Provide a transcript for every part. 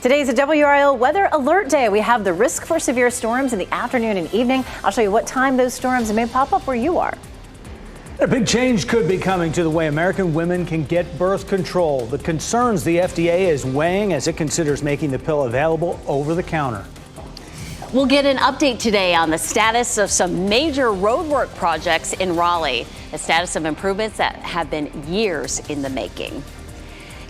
Today's a WRAL weather alert day. We have the risk for severe storms in the afternoon and evening. I'll show you what time those storms may pop up where you are. A big change could be coming to the way American women can get birth control. The concerns the FDA is weighing as it considers making the pill available over the counter. We'll get an update today on the status of some major roadwork projects in Raleigh, the status of improvements that have been years in the making.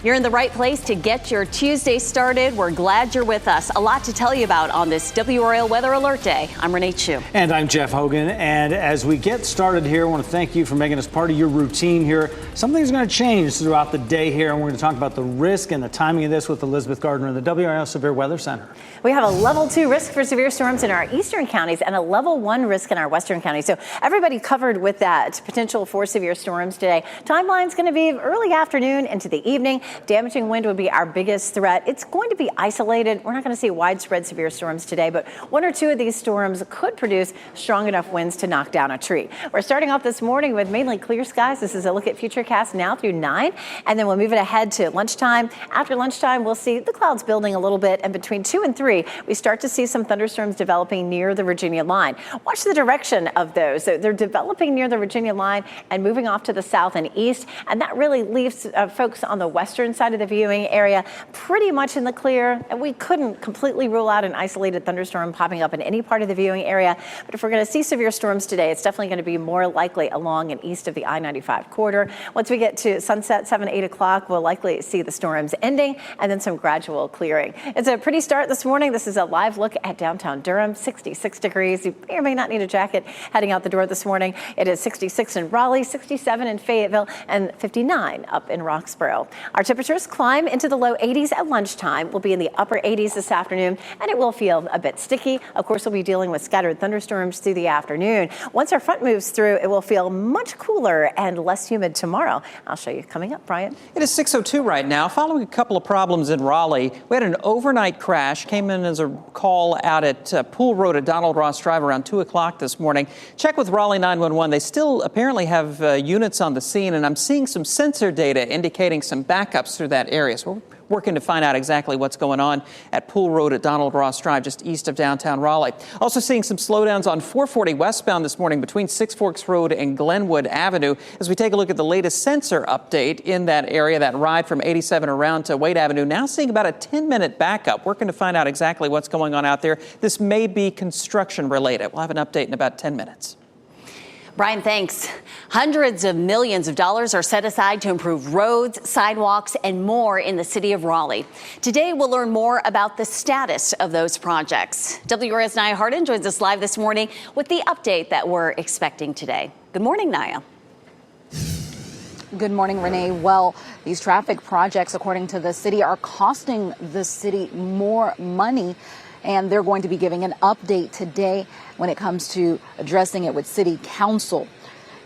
You're in the right place to get your Tuesday started. We're glad you're with us. A lot to tell you about on this WRAL Weather Alert Day. I'm Renee Chu. And I'm Jeff Hogan. And as we get started here, I want to thank you for making us part of your routine here. Something's going to change throughout the day here, and we're going to talk about the risk and the timing of this with Elizabeth Gardner in the WRAL Severe Weather Center. We have a level 2 risk for severe storms in our eastern counties and a level 1 risk in our western counties. So everybody covered with that potential for severe storms today. Timeline's going to be early afternoon into the evening. Damaging wind would be our biggest threat. It's going to be isolated. We're not going to see widespread severe storms today, but 1 or 2 of these storms could produce strong enough winds to knock down a tree. We're starting off this morning with mainly clear skies. This is a look at Futurecast now through 9, and then we'll move it ahead to lunchtime. After lunchtime, we'll see the clouds building a little bit, and between 2 and 3, we start to see some thunderstorms developing near the Virginia line. Watch the direction of those. They're developing near the Virginia line and moving off to the south and east, and that really leaves folks on the western side of the viewing area pretty much in the clear. And we couldn't completely rule out an isolated thunderstorm popping up in any part of the viewing area. But if we're going to see severe storms today, it's definitely going to be more likely along and east of the I-95 corridor. Once we get to sunset, 7, 8 o'clock, we'll likely see the storms ending and then some gradual clearing. It's a pretty start this morning. This is a live look at downtown Durham, 66 degrees. You may or may not need a jacket heading out the door this morning. It is 66 in Raleigh, 67 in Fayetteville, and 59 up in Roxborough. Our temperatures climb into the low 80s at lunchtime. We'll be in the upper 80s this afternoon, and it will feel a bit sticky. Of course, we'll be dealing with scattered thunderstorms through the afternoon. Once our front moves through, it will feel much cooler and less humid tomorrow. I'll show you coming up, Brian. It is 6:02 right now. Following a couple of problems in Raleigh, we had an overnight crash. Came in as a call out at Pool Road at Donald Ross Drive around 2 o'clock this morning. Check with Raleigh 911. They still apparently have units on the scene, and I'm seeing some sensor data indicating some backups through that area. So we're working to find out exactly what's going on at Pool Road at Donald Ross Drive, just east of downtown Raleigh. Also seeing some slowdowns on 440 westbound this morning between Six Forks Road and Glenwood Avenue. As we take a look at the latest sensor update in that area, that ride from 87 around to Wade Avenue, now seeing about a 10-minute backup. Working to find out exactly what's going on out there. This may be construction related. We'll have an update in about 10 minutes. Brian, thanks. Hundreds of millions of dollars are set aside to improve roads, sidewalks, and more in the city of Raleigh. Today, we'll learn more about the status of those projects. WRAL's Naya Hardin joins us live this morning with the update that we're expecting today. Good morning, Naya. Good morning, Renee. Well, these traffic projects, according to the city, are costing the city more money, and they're going to be giving an update today when it comes to addressing it with city council.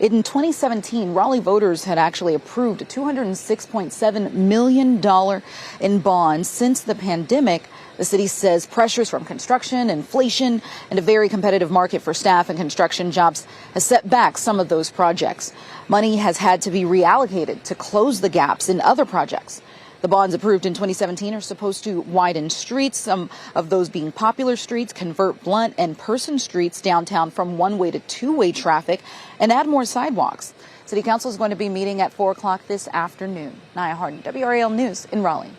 In 2017, Raleigh voters had actually approved a $206.7 million in bonds. Since the pandemic, the city says pressures from construction, inflation, and a very competitive market for staff and construction jobs has set back some of those projects. Money has had to be reallocated to close the gaps in other projects. The bonds approved in 2017 are supposed to widen streets, some of those being popular streets, convert Blunt and Person streets downtown from one-way to two-way traffic, and add more sidewalks. City Council is going to be meeting at 4 o'clock this afternoon. Naya Hardin, WRAL News in Raleigh.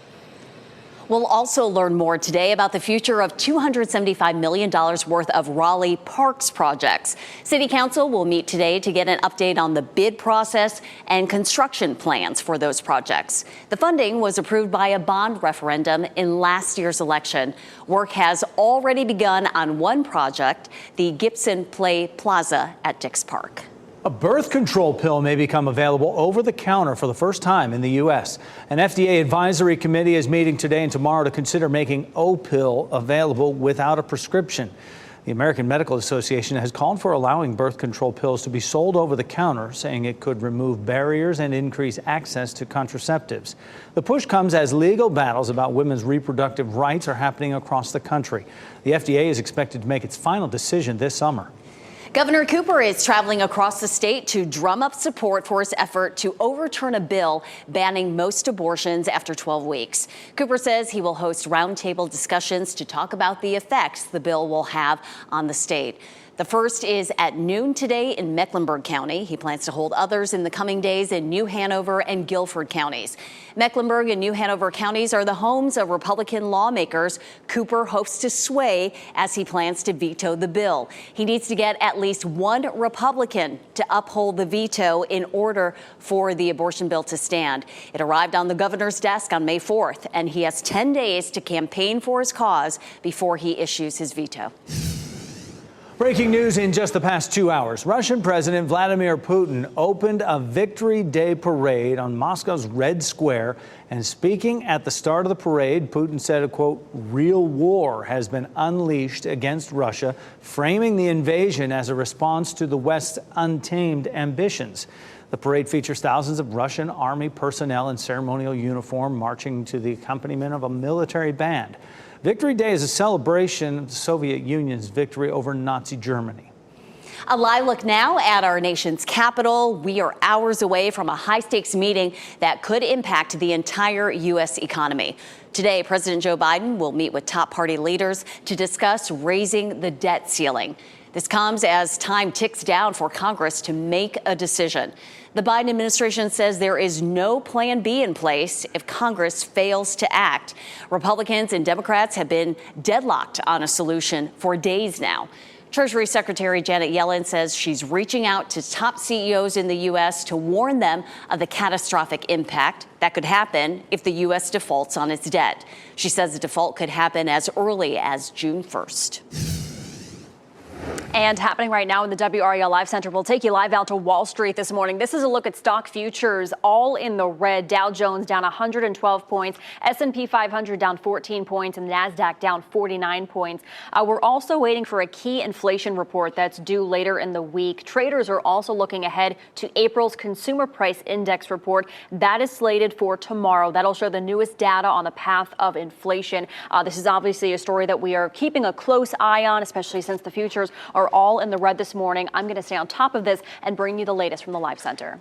We'll also learn more today about the future of $275 million worth of Raleigh Parks projects. City Council will meet today to get an update on the bid process and construction plans for those projects. The funding was approved by a bond referendum in last year's election. Work has already begun on one project, the Gibson Play Plaza at Dix Park. A birth control pill may become available over the counter for the first time in the U.S. An FDA advisory committee is meeting today and tomorrow to consider making O-pill available without a prescription. The American Medical Association has called for allowing birth control pills to be sold over the counter, saying it could remove barriers and increase access to contraceptives. The push comes as legal battles about women's reproductive rights are happening across the country. The FDA is expected to make its final decision this summer. Governor Cooper is traveling across the state to drum up support for his effort to overturn a bill banning most abortions after 12 weeks. Cooper says he will host roundtable discussions to talk about the effects the bill will have on the state. The first is at noon today in Mecklenburg County. He plans to hold others in the coming days in New Hanover and Guilford counties. Mecklenburg and New Hanover counties are the homes of Republican lawmakers Cooper hopes to sway as he plans to veto the bill. He needs to get at least one Republican to uphold the veto in order for the abortion bill to stand. It arrived on the governor's desk on May 4th, and he has 10 days to campaign for his cause before he issues his veto. Breaking news in just the past 2 hours. Russian President Vladimir Putin opened a Victory Day parade on Moscow's Red Square. And speaking at the start of the parade, Putin said a, quote, real war has been unleashed against Russia, framing the invasion as a response to the West's untamed ambitions. The parade features thousands of Russian army personnel in ceremonial uniform marching to the accompaniment of a military band. Victory Day is a celebration of the Soviet Union's victory over Nazi Germany. A live look now at our nation's capital. We are hours away from a high-stakes meeting that could impact the entire U.S. economy. Today, President Joe Biden will meet with top party leaders to discuss raising the debt ceiling. This comes as time ticks down for Congress to make a decision. The Biden administration says there is no plan B in place if Congress fails to act. Republicans and Democrats have been deadlocked on a solution for days now. Treasury Secretary Janet Yellen says she's reaching out to top CEOs in the U.S. to warn them of the catastrophic impact that could happen if the U.S. defaults on its debt. She says the default could happen as early as June 1st. And happening right now in the WRAL Live Center, we'll take you live out to Wall Street this morning. This is a look at stock futures, all in the red. Dow Jones down 112 points, S&P 500 down 14 points, and NASDAQ down 49 points. We're also waiting for a key inflation report that's due later in the week. Traders are also looking ahead to April's Consumer Price Index report. That is slated for tomorrow. That'll show the newest data on the path of inflation. This is obviously a story that we are keeping a close eye on, especially since the futures are all in the red this morning. I'm going to stay on top of this and bring you the latest from the Live Center.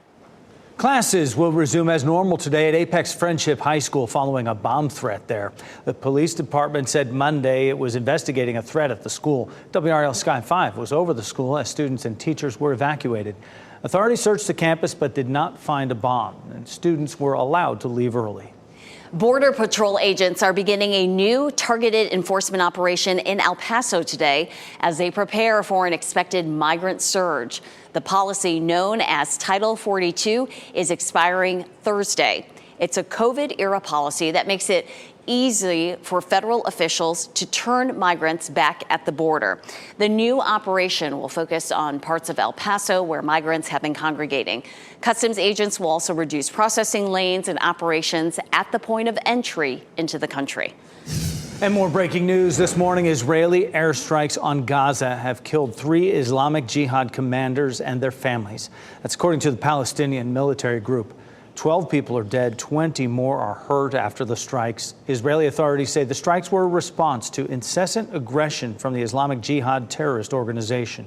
Classes will resume as normal today at Apex Friendship High School following a bomb threat there. The police department said Monday it was investigating a threat at the school. WRAL Sky 5 was over the school as students and teachers were evacuated. Authorities searched the campus but did not find a bomb, and students were allowed to leave early. Border Patrol agents are beginning a new targeted enforcement operation in El Paso today as they prepare for an expected migrant surge. The policy, known as Title 42, is expiring Thursday. It's a COVID-era policy that makes it easy for federal officials to turn migrants back at the border. The new operation will focus on parts of El Paso where migrants have been congregating. Customs agents will also reduce processing lanes and operations at the point of entry into the country. And more breaking news this morning. Israeli airstrikes on Gaza have killed 3 Islamic Jihad commanders and their families. That's according to the Palestinian military group. 12 people are dead, 20 more are hurt after the strikes. Israeli authorities say the strikes were a response to incessant aggression from the Islamic Jihad terrorist organization.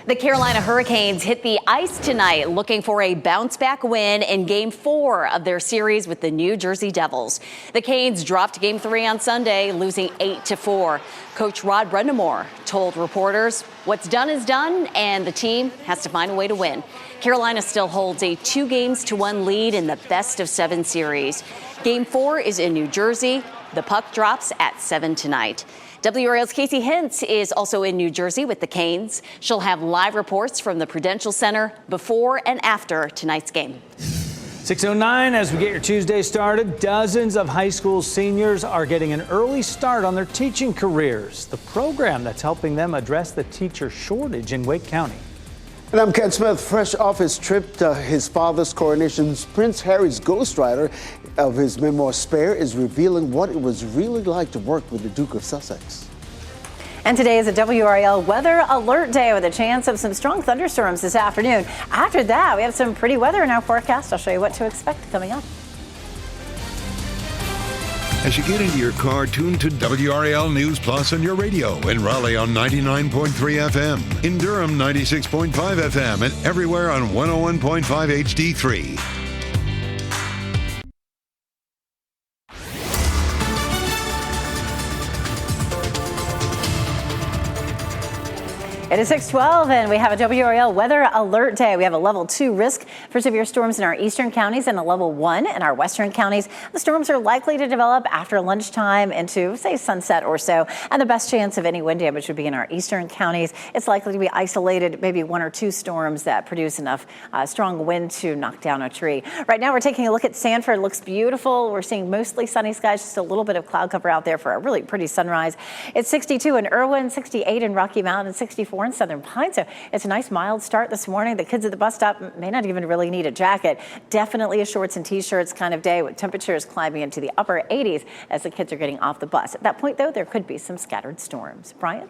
The Carolina Hurricanes hit the ice tonight looking for a bounce-back win in Game 4 of their series with the New Jersey Devils. The Canes dropped Game 3 on Sunday, losing 8-4. Coach Rod Brendamore told reporters, "What's done is done, and the team has to find a way to win." Carolina still holds a 2-1 lead in the best-of-7 series. Game 4 is in New Jersey. The puck drops at 7 tonight. WRAL's Casey Hintz is also in New Jersey with the Canes. She'll have live reports from the Prudential Center before and after tonight's game. 6:09 as we get your Tuesday started. Dozens of high school seniors are getting an early start on their teaching careers. The program that's helping them address the teacher shortage in Wake County. And I'm Ken Smith, fresh off his trip to his father's coronation. Prince Harry's ghostwriter of his memoir Spare is revealing what it was really like to work with the Duke of Sussex. And today is a WRAL weather alert day with a chance of some strong thunderstorms this afternoon. After that, we have some pretty weather in our forecast. I'll show you what to expect coming up. As you get into your car, tune to WRAL News Plus on your radio. In Raleigh on 99.3 FM. In Durham, 96.5 FM. And everywhere on 101.5 HD3. It is 6:12 and we have a WRAL weather alert day. We have a level 2 risk for severe storms in our eastern counties and a level 1 in our western counties. The storms are likely to develop after lunchtime into, say, sunset or so. And the best chance of any wind damage would be in our eastern counties. It's likely to be isolated, maybe 1 or 2 storms that produce enough strong wind to knock down a tree. Right now we're taking a look at Sanford. It looks beautiful. We're seeing mostly sunny skies, just a little bit of cloud cover out there for a really pretty sunrise. It's 62 in Irwin, 68 in Rocky Mount, and 64 in Southern Pines. So it's a nice mild start this morning. The kids at the bus stop may not even really need a jacket. Definitely a shorts and t-shirts kind of day with temperatures climbing into the upper 80s as the kids are getting off the bus. At that point, though, there could be some scattered storms. Brian?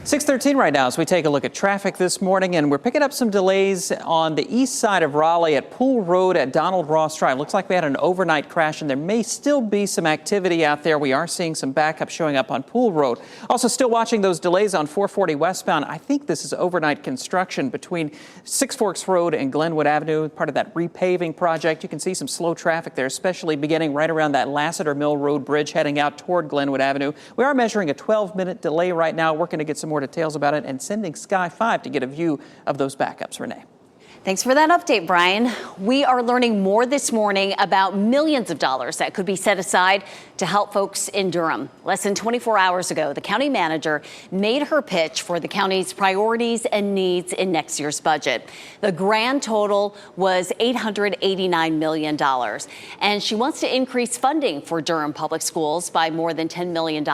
6:13 right now as we take a look at traffic this morning, and we're picking up some delays on the east side of Raleigh at Pool Road at Donald Ross Drive. Looks like we had an overnight crash, and there may still be some activity out there. We are seeing some backup showing up on Pool Road. Also still watching those delays on 440 westbound. I think this is overnight construction between Six Forks Road and Glenwood Avenue, part of that repaving project. You can see some slow traffic there, especially beginning right around that Lassiter Mill Road bridge heading out toward Glenwood Avenue. We are measuring a 12-minute delay right now, working to get some more details about it and sending Sky 5 to get a view of those backups. Renee. Thanks for that update, Brian. We are learning more this morning about millions of dollars that could be set aside to help folks in Durham. Less than 24 hours ago, the county manager made her pitch for the county's priorities and needs in next year's budget. The grand total was $889 million, and she wants to increase funding for Durham public schools by more than $10 million.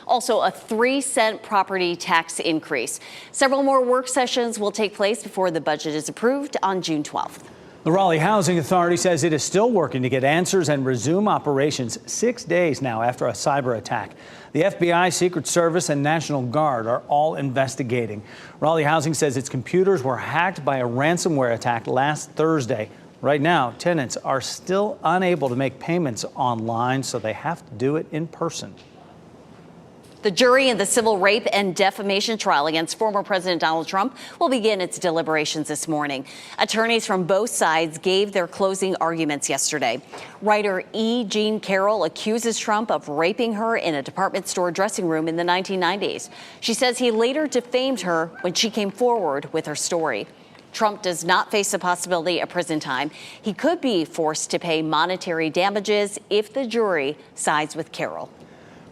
Also, a 3-cent property tax increase. Several more work sessions will take place before the budget is approved on June 12th. The Raleigh Housing Authority says it is still working to get answers and resume operations 6 days now after a cyber attack. The FBI, Secret Service, and National Guard are all investigating. Raleigh Housing says its computers were hacked by a ransomware attack last Thursday. Right now, tenants are still unable to make payments online, so they have to do it in person. The jury in the civil rape and defamation trial against former President Donald Trump will begin its deliberations this morning. Attorneys from both sides gave their closing arguments yesterday. Writer E. Jean Carroll accuses Trump of raping her in a department store dressing room in the 1990s. She says he later defamed her when she came forward with her story. Trump does not face the possibility of prison time. He could be forced to pay monetary damages if the jury sides with Carroll.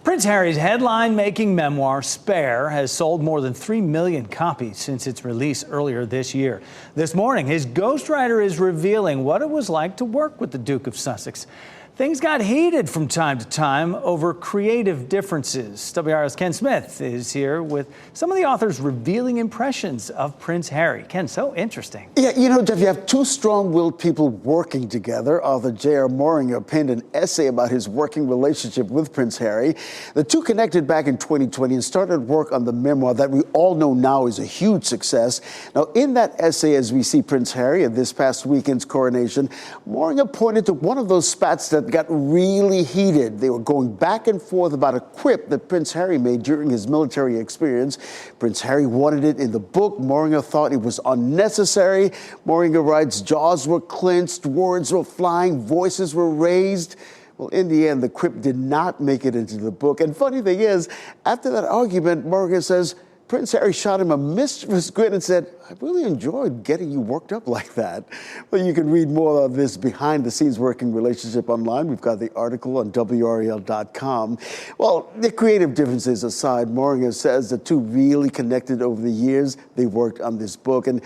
Prince Harry's headline-making memoir, Spare, has sold more than 3 million copies since its release earlier this year. This morning, his ghostwriter is revealing what it was like to work with the Duke of Sussex. Things got heated from time to time over creative differences. WRAL's Ken Smith is here with some of the author's revealing impressions of Prince Harry. Ken, so interesting. Yeah, you know, Jeff, you have two strong-willed people working together. Author J.R. Moringer penned an essay about his working relationship with Prince Harry. The two connected back in 2020 and started work on the memoir that we all know now is a huge success. Now, in that essay, as we see Prince Harry at this past weekend's coronation, Moringer pointed to one of those spats that got really heated. They were going back and forth about a quip that Prince Harry made during his military experience. Prince Harry wanted it in the book. Moringer thought it was unnecessary. Moringer writes, jaws were clenched, words were flying, voices were raised. Well, in the end, the quip did not make it into the book. And funny thing is, after that argument, Moringer says, Prince Harry shot him a mischievous grin and said, I really enjoyed getting you worked up like that. Well, you can read more of this behind-the-scenes working relationship online. We've got the article on WRAL.com. Well, the creative differences aside, Moringer says the two really connected over the years they worked on this book. And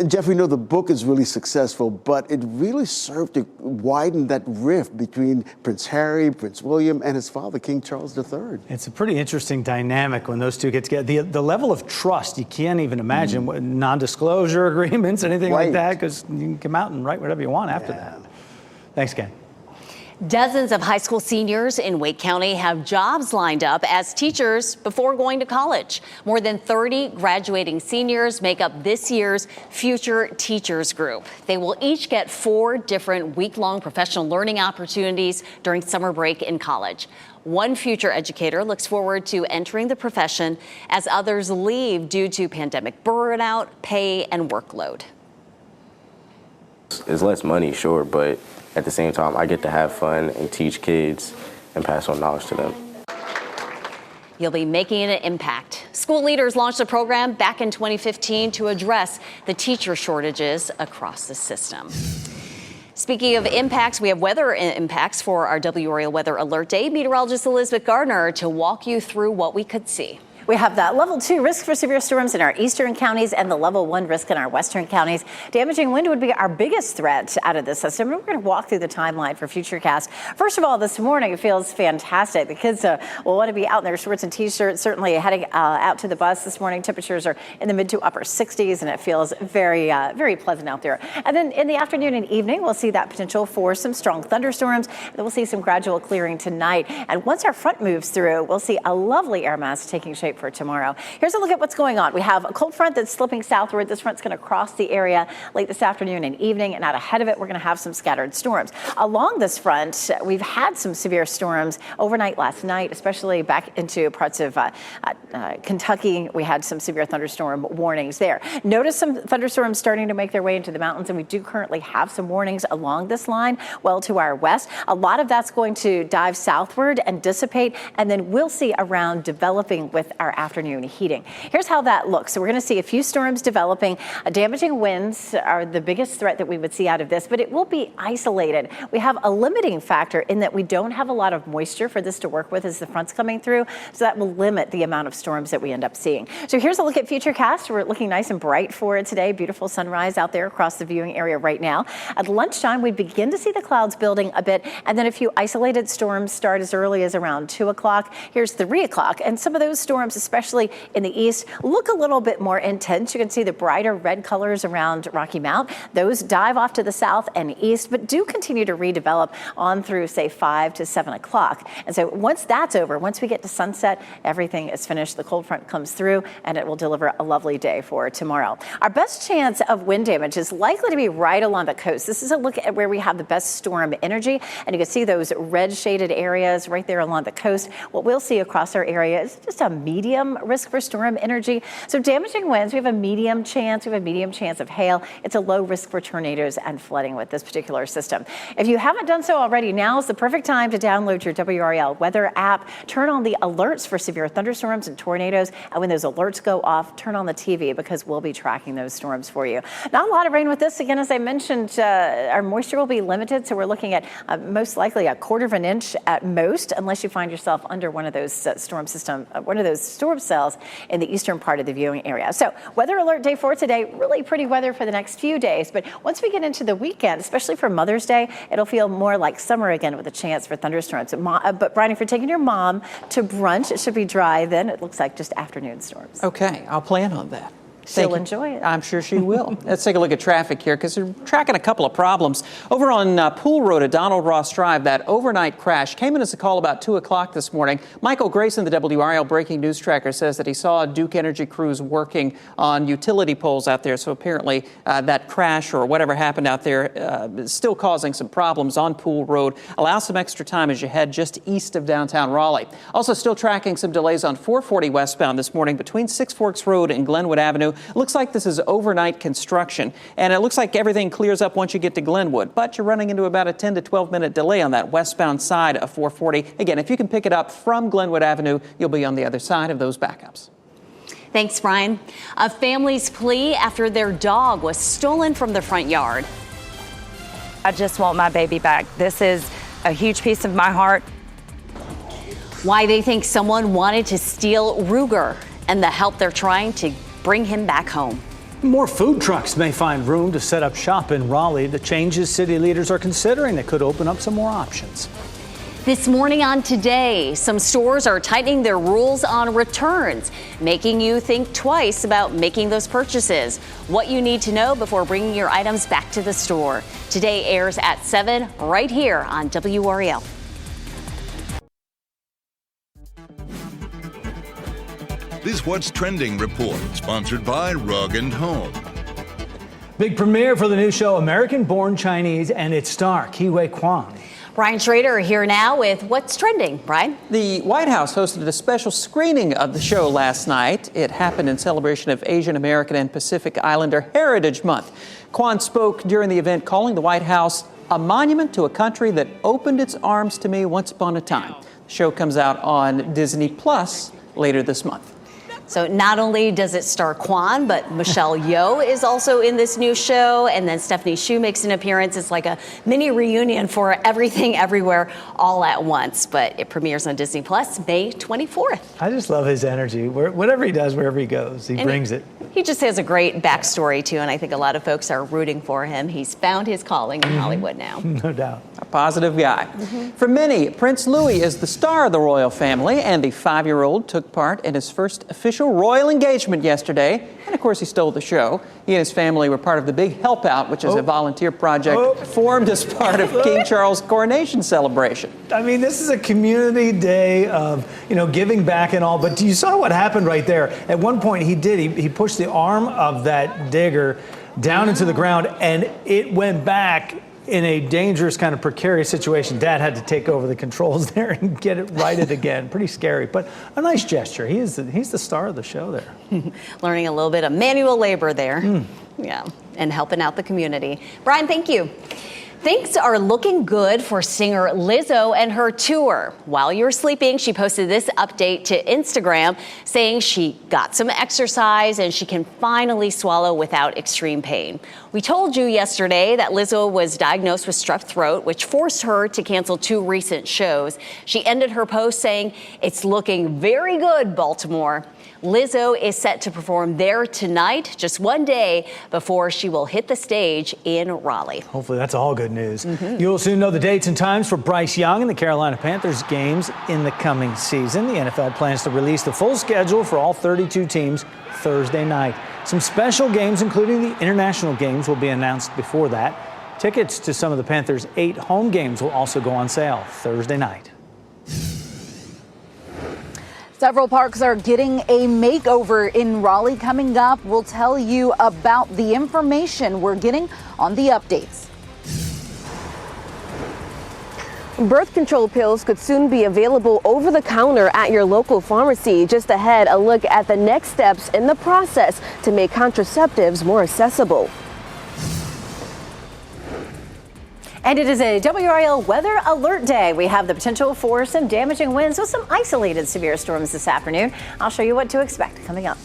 Jeff, we know the book is really successful, but it really served to widen that rift between Prince Harry, Prince William, and his father, King Charles III. It's a pretty interesting dynamic when those two get together. The level of trust, you can't even imagine, non-disclosure agreements, anything like that, because you can come out and write whatever you want after that. Thanks, Ken. Dozens of high school seniors in Wake County have jobs lined up as teachers before going to college. More than 30 graduating seniors make up this year's Future Teachers Group. They will each get 4 different week-long professional learning opportunities during summer break in college. One future educator looks forward to entering the profession as others leave due to pandemic burnout, pay, and workload. It's less money, sure, but at the same time, I get to have fun and teach kids and pass on knowledge to them. You'll be making an impact. School leaders launched a program back in 2015 to address the teacher shortages across the system. Speaking of impacts, we have weather impacts for our WRAL Weather Alert Day. Meteorologist Elizabeth Gardner to walk you through what we could see. We have that level 2 risk for severe storms in our eastern counties and the level 1 risk in our western counties. Damaging wind would be our biggest threat out of this system. We're going to walk through the timeline for Futurecast. First of all, this morning it feels fantastic. The kids will want to be out in their shorts and t-shirts. Certainly heading out to the bus this morning. Temperatures are in the mid to upper 60s, and it feels very, very pleasant out there. And then in the afternoon and evening, we'll see that potential for some strong thunderstorms. Then we'll see some gradual clearing tonight. And once our front moves through, we'll see a lovely air mass taking shape for tomorrow. Here's a look at what's going on. We have a cold front that's slipping southward. This front's going to cross the area late this afternoon and evening, and out ahead of it, we're going to have some scattered storms. Along this front, we've had some severe storms overnight last night, especially back into parts of Kentucky. We had some severe thunderstorm warnings there. Notice some thunderstorms starting to make their way into the mountains, and we do currently have some warnings along this line well to our west. A lot of that's going to dive southward and dissipate, and then we'll see around developing with our afternoon heating. Here's how that looks. So we're going to see a few storms developing. Damaging winds are the biggest threat that we would see out of this, but it will be isolated. We have a limiting factor in that we don't have a lot of moisture for this to work with as the front's coming through, so that will limit the amount of storms that we end up seeing. So here's a look at Futurecast. We're looking nice and bright for it today. Beautiful sunrise out there across the viewing area right now. At lunchtime, we begin to see the clouds building a bit, and then a few isolated storms start as early as around 2 o'clock. Here's 3 o'clock, and some of those storms, especially in the east, look a little bit more intense. You can see the brighter red colors around Rocky Mount. Those dive off to the south and east, but do continue to redevelop on through, say, 5 to 7 o'clock. And so once that's over, once we get to sunset, everything is finished. The cold front comes through, and it will deliver a lovely day for tomorrow. Our best chance of wind damage is likely to be right along the coast. This is a look at where we have the best storm energy, and you can see those red shaded areas right there along the coast. What we'll see across our area is just a medium risk for storm energy. So damaging winds, we have a medium chance. We have a medium chance of hail. It's a low risk for tornadoes and flooding with this particular system. If you haven't done so already, now is the perfect time to download your WRAL weather app. Turn on the alerts for severe thunderstorms and tornadoes. And when those alerts go off, turn on the TV because we'll be tracking those storms for you. Not a lot of rain with this. Again, as I mentioned, our moisture will be limited. So we're looking at most likely a quarter of an inch at most, unless you find yourself under one of those storm cells in the eastern part of the viewing area. So weather alert day for today, really pretty weather for the next few days. But once we get into the weekend, especially for Mother's Day, it'll feel more like summer again with a chance for thunderstorms. But Brian, if you're taking your mom to brunch, it should be dry then. It looks like just afternoon storms. Okay, I'll plan on that. She'll enjoy it. I'm sure she will. Let's take a look at traffic here because they're tracking a couple of problems. Over on Pool Road at Donald Ross Drive, that overnight crash came in as a call about 2 o'clock this morning. Michael Grayson, the WRAL Breaking News Tracker, says that he saw Duke Energy crews working on utility poles out there. So apparently that crash or whatever happened out there is still causing some problems on Pool Road. Allow some extra time as you head just east of downtown Raleigh. Also still tracking some delays on 440 westbound this morning between Six Forks Road and Glenwood Avenue. Looks like this is overnight construction, and it looks like everything clears up once you get to Glenwood, but you're running into about a 10 to 12 minute delay on that westbound side of 440. Again, if you can pick it up from Glenwood Avenue, you'll be on the other side of those backups. Thanks, Brian. A family's plea after their dog was stolen from their front yard. I just want my baby back. This is a huge piece of my heart. Why they think someone wanted to steal Ruger and the help they're trying to bring him back home. More food trucks may find room to set up shop in Raleigh. The changes city leaders are considering that could open up some more options. This morning on Today, some stores are tightening their rules on returns, making you think twice about making those purchases. What you need to know before bringing your items back to the store. Today airs at 7 right here on WRAL. This What's Trending report, sponsored by Rug & Home. Big premiere for the new show American-Born Chinese and its star, Ke-Huy Quan. Brian Schrader here now with What's Trending. Brian? The White House hosted a special screening of the show last night. It happened in celebration of Asian American and Pacific Islander Heritage Month. Quan spoke during the event, calling the White House a monument to a country that opened its arms to me once upon a time. The show comes out on Disney Plus later this month. So not only does it star Quan, but Michelle Yeoh is also in this new show. And then Stephanie Hsu makes an appearance. It's like a mini reunion for Everything Everywhere all at once. But it premieres on Disney Plus May 24th. I just love his energy. Whatever he does, wherever he goes, he brings it. He just has a great backstory, too. And I think a lot of folks are rooting for him. He's found his calling in Hollywood now. No doubt. A positive guy. For many, Prince Louis is the star of the royal family, and the 5-year-old took part in his first official royal engagement yesterday. And of course, he stole the show. He and his family were part of the Big Help Out, which is a volunteer project formed as part of King Charles' coronation celebration. I mean, this is a community day of, giving back and all, but you saw what happened right there. At one point, he pushed the arm of that digger down into the ground, and it went back in a dangerous kind of precarious situation. Dad had to take over the controls there and get it righted again. Pretty scary, but a nice gesture. He's the star of the show there. Learning a little bit of manual labor there. Yeah, and helping out the community. Brian, thank you. Things are looking good for singer Lizzo and her tour. While you were sleeping, she posted this update to Instagram saying she got some exercise and she can finally swallow without extreme pain. We told you yesterday that Lizzo was diagnosed with strep throat, which forced her to cancel 2 recent shows. She ended her post saying, "It's looking very good, Baltimore." Lizzo is set to perform there tonight, just one day before she will hit the stage in Raleigh. Hopefully that's all good news. You'll soon know the dates and times for Bryce Young and the Carolina Panthers games in the coming season. The NFL plans to release the full schedule for all 32 teams Thursday night. Some special games, including the international games, will be announced before that. Tickets to some of the Panthers' 8 home games will also go on sale Thursday night. Several parks are getting a makeover in Raleigh. Coming up, we'll tell you about the information we're getting on the updates. Birth control pills could soon be available over the counter at your local pharmacy. Just ahead, a look at the next steps in the process to make contraceptives more accessible. And it is a WRAL weather alert day. We have the potential for some damaging winds with some isolated severe storms this afternoon. I'll show you what to expect coming up.